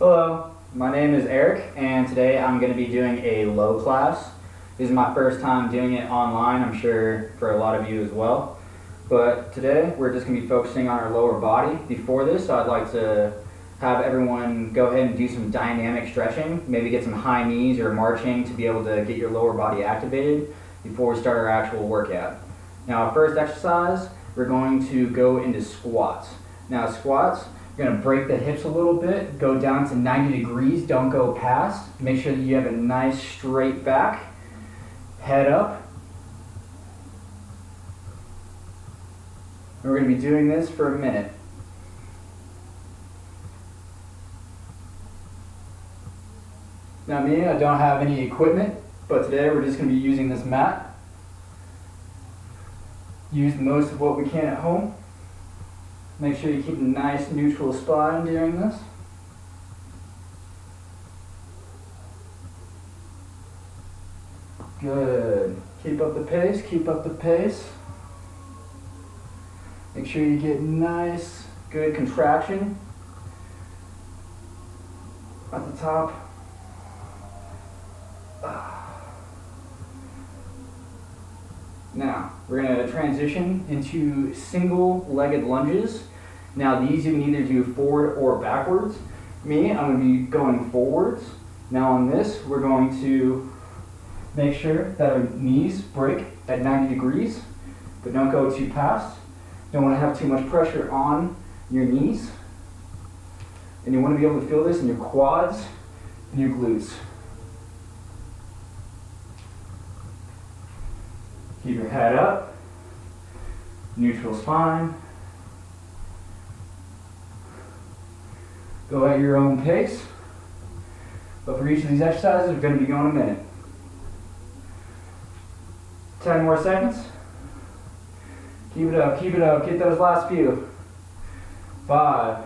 Hello, my name is Eric, and today I'm going to be doing a low class. This is my first time doing it online, I'm sure for a lot of you as well. But today we're just going to be focusing on our lower body. Before this, I'd like to have everyone go ahead and do some dynamic stretching, maybe get some high knees or marching to be able to get your lower body activated before we start our actual workout. Now, our first exercise, we're going to go into squats. Now, squats, you're going to break the hips a little bit, go down to 90 degrees, don't go past. Make sure that you have a nice straight back, head up. And we're going to be doing this for a minute. Now me, I don't have any equipment, but today we're just going to be using this mat. Use most of what we can at home. Make sure you keep a nice neutral spine during this. Good. Keep up the pace, keep up the pace. Make sure you get nice, good contraction at the top. Now, we're going to transition into single-legged lunges. Now, these you can either do forward or backwards. Me, I'm going to be going forwards. Now on this, we're going to make sure that our knees break at 90 degrees, but don't go too past. Don't want to have too much pressure on your knees. And you want to be able to feel this in your quads and your glutes. Keep your head up, neutral spine. Go at your own pace. But for each of these exercises, we're going to be going a minute. 10 more seconds. Keep it up, keep it up. Get those last few. 5,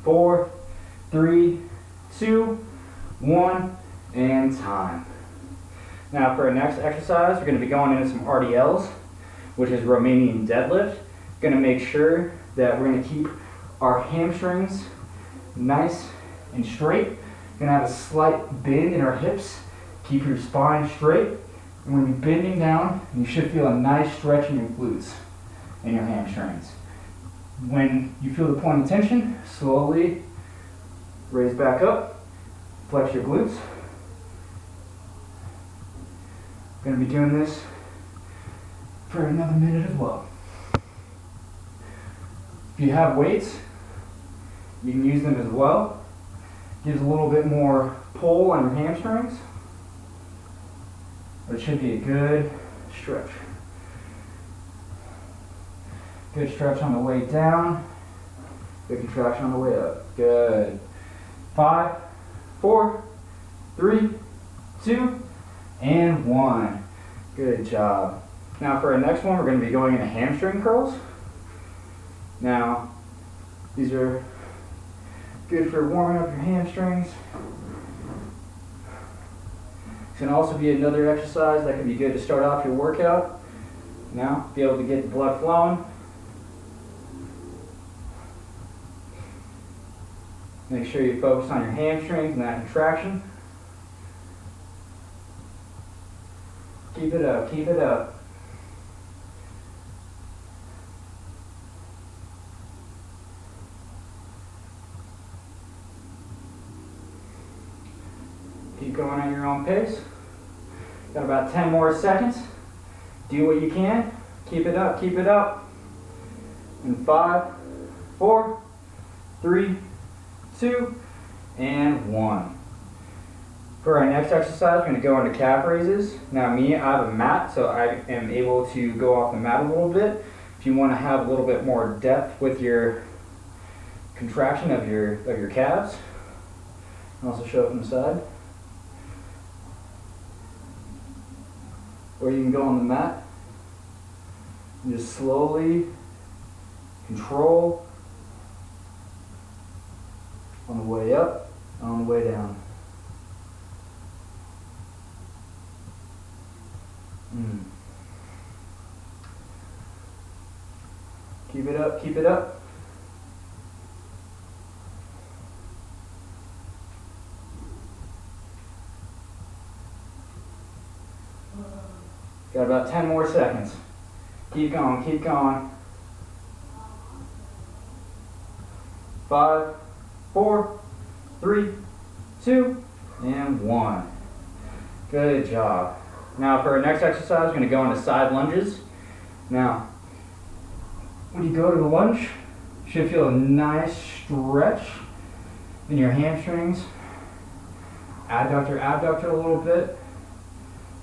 4, 3, 2, 1, and time. Now for our next exercise, we're going to be going into some RDLs, which is Romanian deadlift. Going to make sure that we're going to keep our hamstrings nice and straight. Going to have a slight bend in our hips. Keep your spine straight. And when you're bending down, you should feel a nice stretch in your glutes and your hamstrings. When you feel the point of tension, slowly raise back up, flex your glutes. We're going to be doing this for another minute as well. If you have weights, you can use them as well. Gives a little bit more pull on your hamstrings, but it should be a good stretch. Good stretch on the way down, good contraction on the way up. Good. 5, 4, 3, 2, and 1. Good job. Now for our next one, we're going to be going into hamstring curls. Now, these are good for warming up your hamstrings. This can also be another exercise that can be good to start off your workout. Now, be able to get the blood flowing. Make sure you focus on your hamstrings and that contraction. Keep it up, keep it up. Keep going at your own pace. Got about 10 more seconds. Do what you can. Keep it up, keep it up. And 5, 4, 3, 2, and 1. For our next exercise, we're going to go into calf raises. Now me, I have a mat, so I am able to go off the mat a little bit. If you want to have a little bit more depth with your contraction of your calves, I'll also show it from the side. Or you can go on the mat and just slowly control on the way up and on the way down. Keep it up, keep it up. Got about 10 more seconds. Keep going, keep going. 5, 4, 3, 2, and 1. Good job. Now for our next exercise, we're going to go into side lunges. Now, when you go to the lunge, you should feel a nice stretch in your hamstrings. Adductor, abductor a little bit.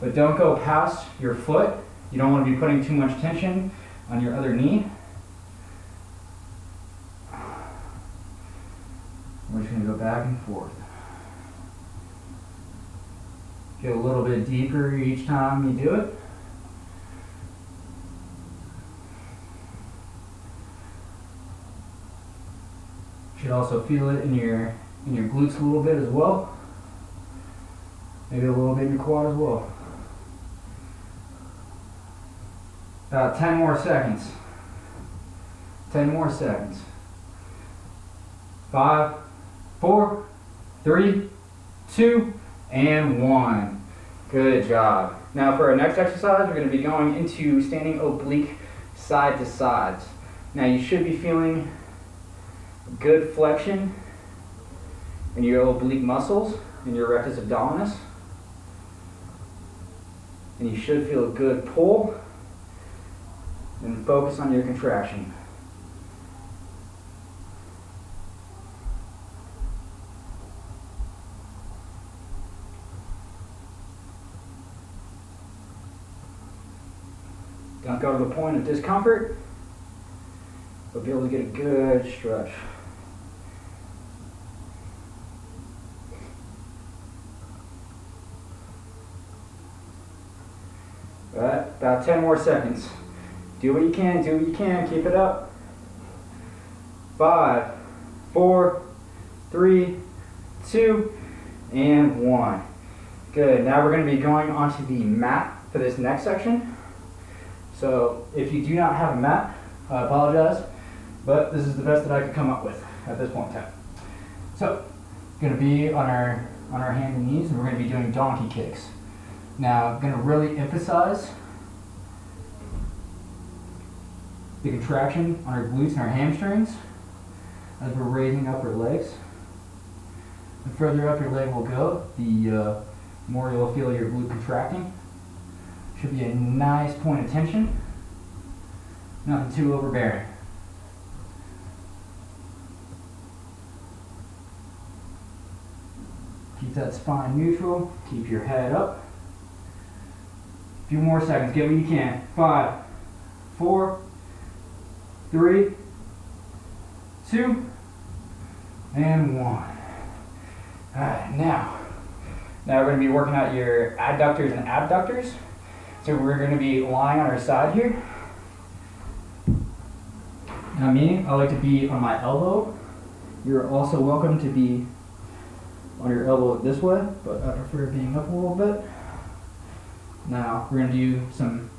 But don't go past your foot. You don't want to be putting too much tension on your other knee. We're just going to go back and forth. Get a little bit deeper each time you do it. Should also feel it in your glutes a little bit as well. Maybe a little bit in your quad as well. About 10 more seconds. 10 more seconds. 5, 4, 3, 2, and 1. Good job. Now for our next exercise, we're going to be going into standing oblique side to sides. Now you should be feeling good flexion in your oblique muscles, in your rectus abdominis. And you should feel a good pull and focus on your contraction. Don't go to the point of discomfort, but be able to get a good stretch. All right, about 10 more seconds. Do what you can, do what you can, keep it up. 5, 4, 3, 2, and 1. Good, now we're going to be going onto the mat for this next section. So if you do not have a mat, I apologize, but this is the best that I could come up with at this point in time. So, going to be on our hands and knees, and we're going to be doing donkey kicks. Now, I'm going to really emphasize the contraction on our glutes and our hamstrings as we're raising up our legs. The further up your leg will go, the more you'll feel your glute contracting. Should be a nice point of tension. Nothing too overbearing. Keep that spine neutral. Keep your head up. A few more seconds. Get what you can. 5, 4, 3, 2, and 1. All right, now we're going to be working out your adductors and abductors. So we're going to be lying on our side here. Now me, I like to be on my elbow. You're also welcome to be on your elbow this way, but I prefer being up a little bit. Now we're going to do some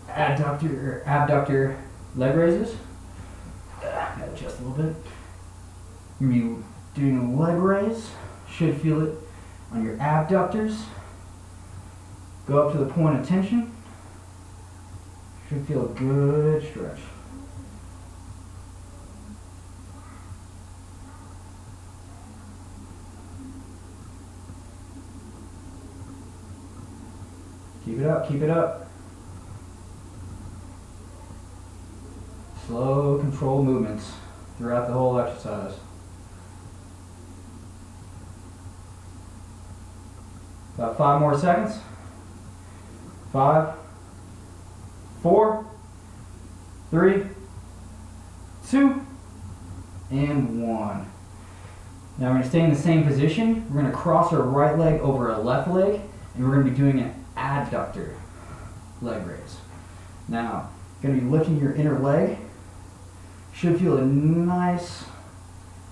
abductor leg raises. Gotta adjust a little bit. You're going to be doing a leg raise. Should feel it on your abductors. Go up to the point of tension. Should feel a good stretch. Keep it up, keep it up. Slow, controlled movements throughout the whole exercise. About 5 more seconds. 5, 4, 3, 2, and 1. Now we're going to stay in the same position. We're going to cross our right leg over our left leg, and we're going to be doing an adductor leg raise. Now, you're going to be lifting your inner leg. Should feel a nice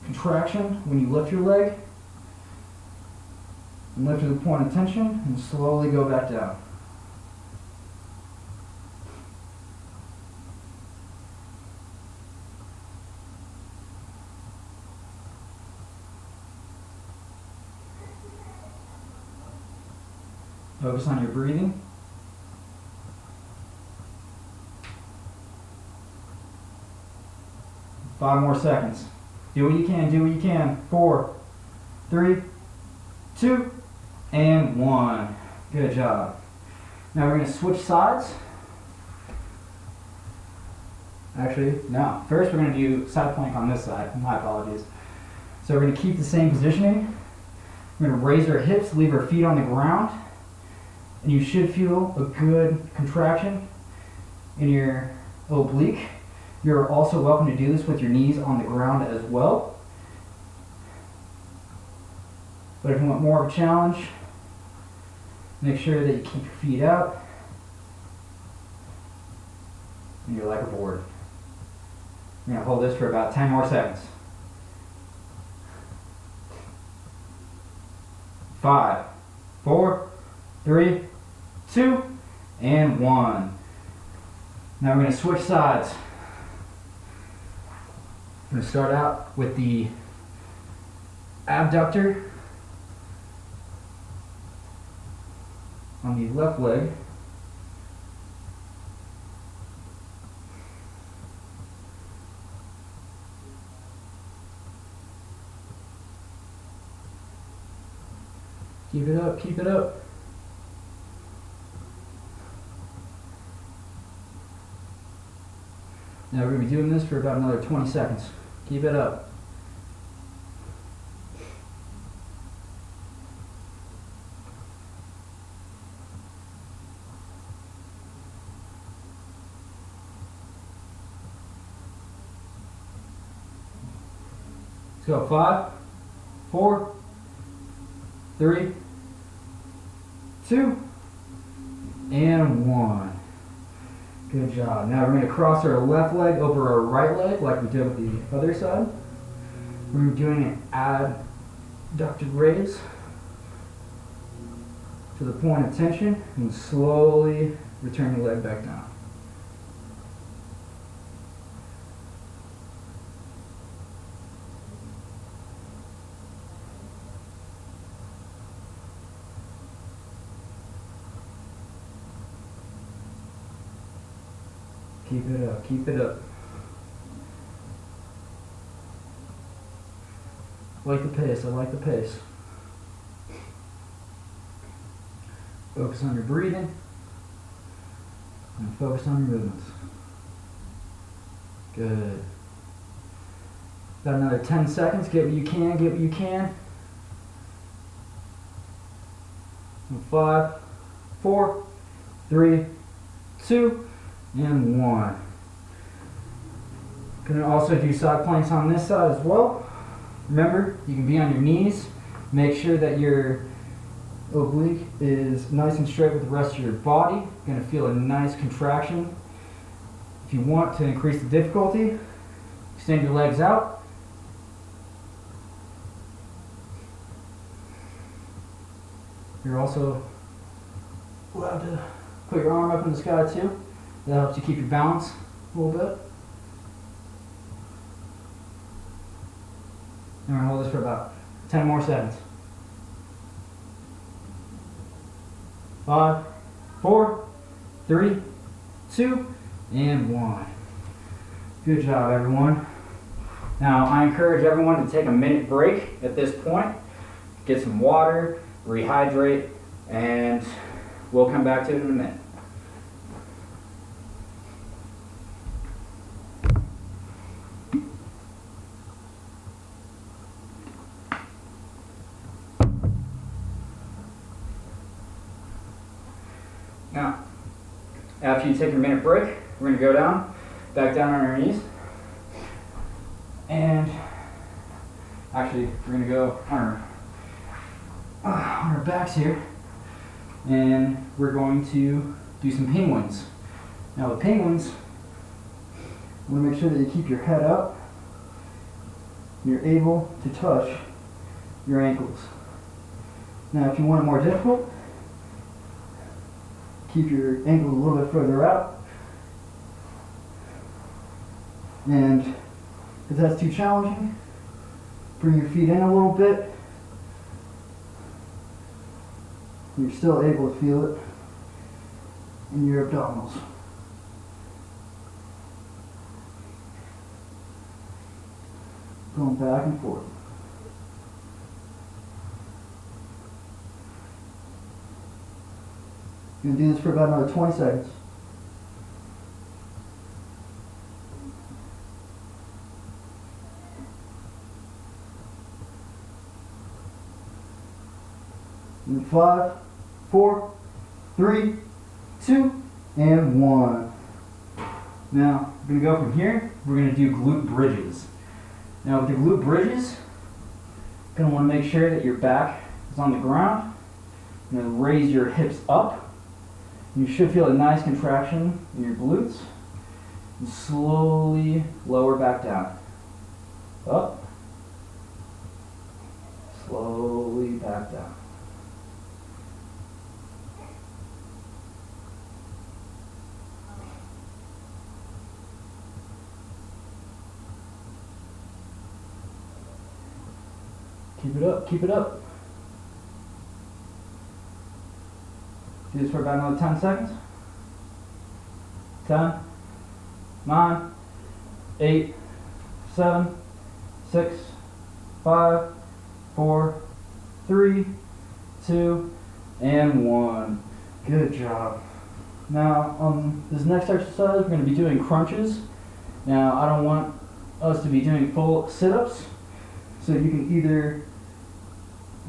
contraction when you lift your leg. And lift to the point of tension and slowly go back down. Focus on your breathing. 5 more seconds. Do what you can, do what you can. 4, 3, 2, and 1. Good job. Now we're going to switch sides. Actually, no. First we're going to do side plank on this side. My apologies. So we're going to keep the same positioning. We're going to raise our hips, leave our feet on the ground. And you should feel a good contraction in your oblique. You're also welcome to do this with your knees on the ground as well. But if you want more of a challenge, make sure that you keep your feet out and you're like a board. You're going to hold this for about 10 more seconds. 5, 4, 3, 2, and 1. Now we're going to switch sides. I'm going to start out with the abductor on the left leg. Keep it up, keep it up. Now we're going to be doing this for about another 20 seconds. Keep it up. Let's go. 5, 4, 3, 2, and 1. Good job. Now we're going to cross our left leg over our right leg like we did with the other side. We're doing an abducted raise to the point of tension and slowly return your leg back down. Keep it up, keep it up. I like the pace, I like the pace. Focus on your breathing and focus on your movements. Good. Got another 10 seconds, get what you can, get what you can. 5, 4, 3, 2, and 1. Gonna also do side planks on this side as well. Remember, you can be on your knees. Make sure that your oblique is nice and straight with the rest of your body. You're gonna feel a nice contraction. If you want to increase the difficulty, extend your legs out. You're also allowed to put your arm up in the sky too. That helps you keep your balance a little bit. And we're going to hold this for about 10 more seconds. 5, 4, 3, 2, and 1. Good job, everyone. Now, I encourage everyone to take a minute break at this point. Get some water, rehydrate, and we'll come back to it in a minute. Now, after you take your minute break, we're going to go back down on our knees. And actually, we're going to go on our backs here. And we're going to do some penguins. Now with penguins, you want to make sure that you keep your head up. You're able to touch your ankles. Now if you want it more difficult, keep your ankles a little bit further out. And if that's too challenging, bring your feet in a little bit. You're still able to feel it in your abdominals. going back and forth. You're going to do this for about another 20 seconds. In 5, 4, 3, 2, and 1. Now, we're going to go from here. We're going to do glute bridges. Now, with the glute bridges, you're going to want to make sure that your back is on the ground. You're going to raise your hips up. You should feel a nice contraction in your glutes. And slowly lower back down. Up. Slowly back down. Keep it up, keep it up. Do this for about another 10 seconds. 10, 9, 8, 7, 6, 5, 4, 3, 2, and 1. Good job. Now, on this next exercise, we're going to be doing crunches. Now, I don't want us to be doing full sit-ups, so you can either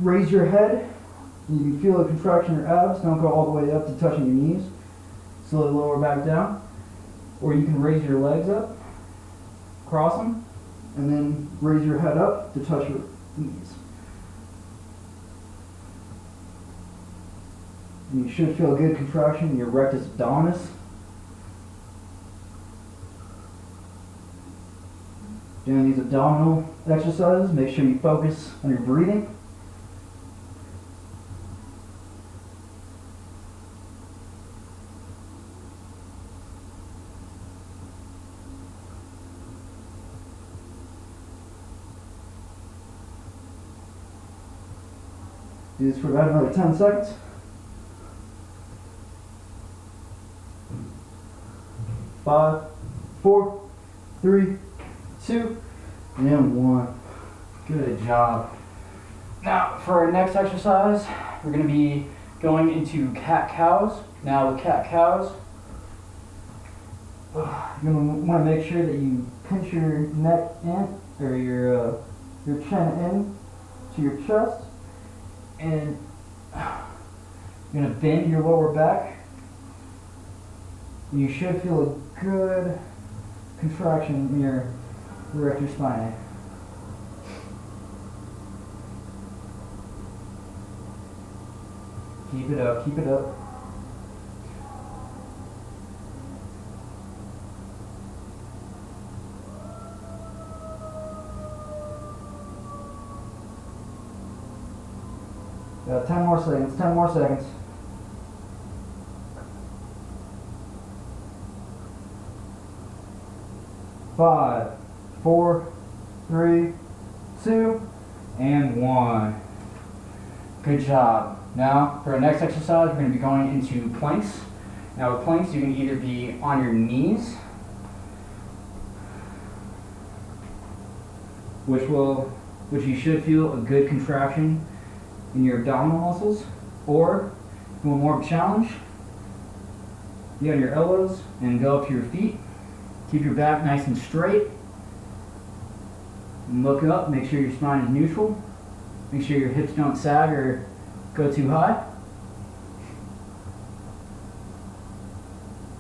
raise your head, and you can feel a contraction in your abs. Don't go all the way up to touching your knees. Slowly lower back down. Or you can raise your legs up, cross them, and then raise your head up to touch your knees. And you should feel a good contraction in your rectus abdominis. Doing these abdominal exercises, make sure you focus on your breathing. Do this for about another 10 seconds. Five, 4, 3, 2, and 1. Good job. Now, for our next exercise, we're going to be going into cat-cows. Now, with cat-cows, you're going to want to make sure that you pinch your neck in, or your chin in to your chest. And you're going to bend your lower back. You should feel a good contraction in your erector spinae. Keep it up, keep it up. Got 10 more seconds, 10 more seconds. Five, 4, 3, 2, and 1. Good job. Now, for our next exercise, we're going to be going into planks. Now, with planks, you can either be on your knees, which you should feel a good contraction in your abdominal muscles, or if you want more of a challenge, be on your elbows and go up to your feet. Keep your back nice and straight. And look up, make sure your spine is neutral. Make sure your hips don't sag or go too high.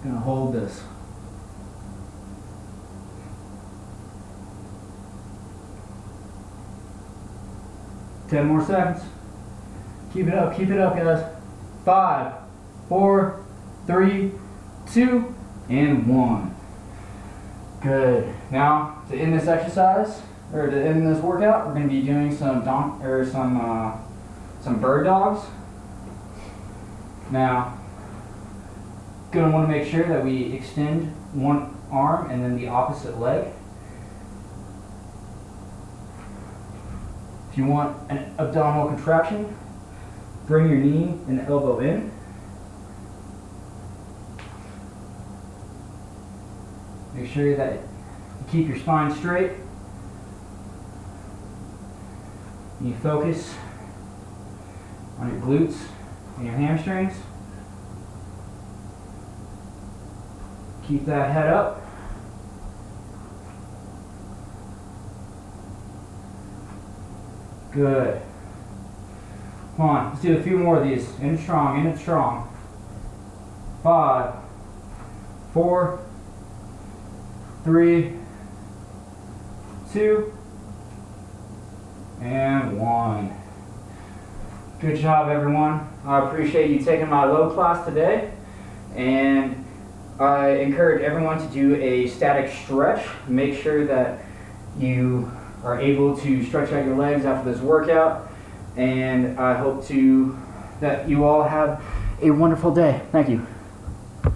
Gonna hold this. Ten more seconds. Keep it up, guys. 5, 4, 3, 2, and 1. Good. Now, to end this exercise, or to end this workout, we're going to be doing some bird dogs. Now, going to want to make sure that we extend one arm and then the opposite leg. If you want an abdominal contraction, bring your knee and elbow in. Make sure that you keep your spine straight. You focus on your glutes and your hamstrings. Keep that head up. Good. Come on, let's do a few more of these. In it strong, in it strong. 5, 4, 3, 2, and 1. Good job, everyone. I appreciate you taking my low class today, and I encourage everyone to do a static stretch. Make sure that you are able to stretch out your legs after this workout, and I hope that you all have a wonderful day. Thank you.